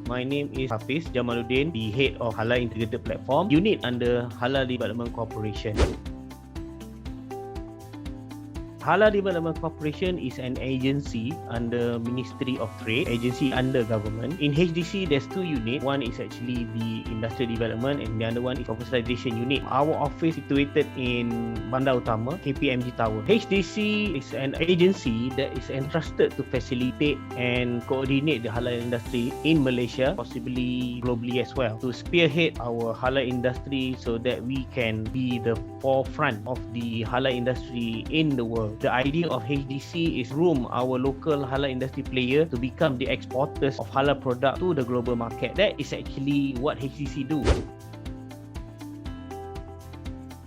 My name is Hafiz Jamaluddin, the head of Halal Integrated Platform unit under Halal Development Corporation. Halal Development Corporation is an agency under Ministry of Trade, agency under government. In HDC, there's two units. One is actually the Industrial Development and the other one is Commercialization Unit. Our office is situated in Bandar Utama, KPMG Tower. HDC is an agency that is entrusted to facilitate and coordinate the halal industry in Malaysia, possibly globally as well, to spearhead our halal industry so that we can be the forefront of the halal industry in the world. The idea of HDC is groom our local halal industry player to become the exporters of halal product to the global market. That is actually what HDC do.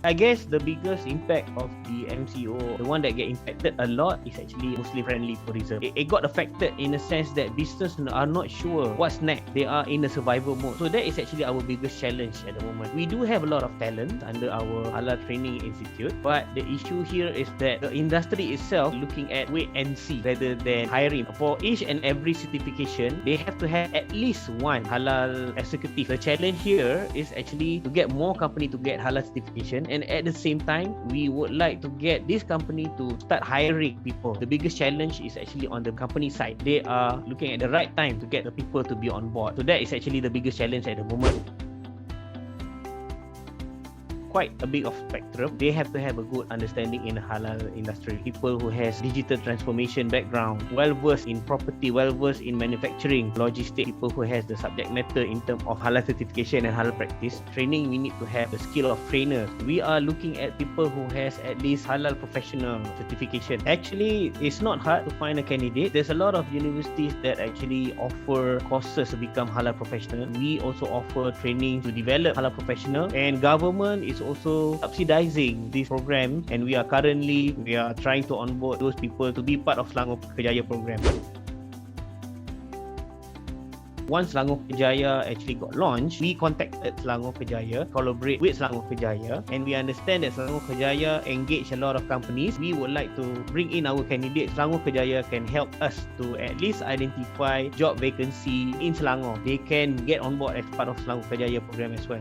I guess the biggest impact of the MCO, the one that get impacted a lot, is actually Muslim-friendly tourism. It got affected in a sense that business are not sure what's next. They are in a survival mode. So that is actually our biggest challenge at the moment. We do have a lot of talent under our Halal Training Institute, but the issue here is that the industry itself looking at wait and see rather than hiring. For each and every certification, they have to have at least one halal executive. The challenge here is actually to get more company to get halal certification, and at the same time we would like to get this company to start hiring people. The biggest challenge is actually on the company side. They are looking at the right time to get the people to be on board. So that is actually the biggest challenge at the moment. Quite a big of spectrum. They have to have a good understanding in the halal industry. People who has digital transformation background, well versed in property, well versed in manufacturing, logistics. People who has the subject matter in terms of halal certification and halal practice. Training, we need to have the skill of trainers. We are looking at people who has at least halal professional certification. Actually, it's not hard to find a candidate. There's a lot of universities that actually offer courses to become halal professional. We also offer training to develop halal professional, and government is also subsidizing this program, and we are trying to onboard those people to be part of Selangor Kerjaya program. Once Selangor Kerjaya actually got launched, we contacted Selangor Kerjaya, collaborate with Selangor Kerjaya, and we understand that Selangor Kerjaya engage a lot of companies. We would like to bring in our candidates. Selangor Kerjaya can help us to at least identify job vacancy in Selangor. They can get on board as part of Selangor Kerjaya program as well.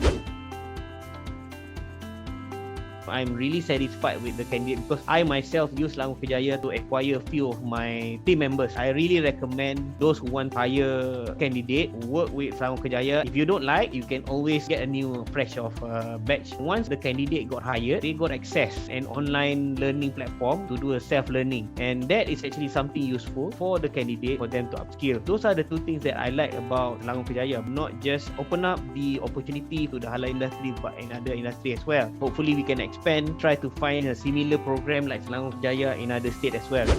I'm really satisfied with the candidate because I myself use Selangor Kerjaya to acquire a few of my team members. I really recommend those who want to hire candidate work with Selangor Kerjaya. If you don't like, you can always get a new fresh of batch. Once the candidate got hired, they got access an online learning platform to do a self-learning, and that is actually something useful for the candidate for them to upskill. Those are the two things that I like about Selangor Kerjaya. Not just open up the opportunity to the halal industry, but in other industry as well. Hopefully we can expand, try to find a similar program like Selangor Kerjaya in other states as well.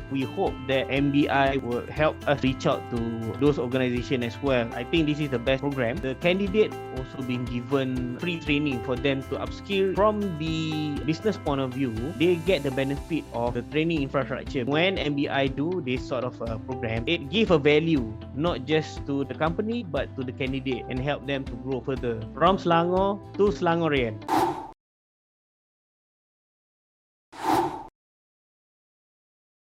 We hope that MBI will help us reach out to those organizations as well. I think this is the best program. The candidate also been given free training for them to upskill. From the business point of view, they get the benefit of the training infrastructure. When MBI do this sort of program, it give a value not just to the company but to the candidate and help them to grow further from Selangor to Selangorian.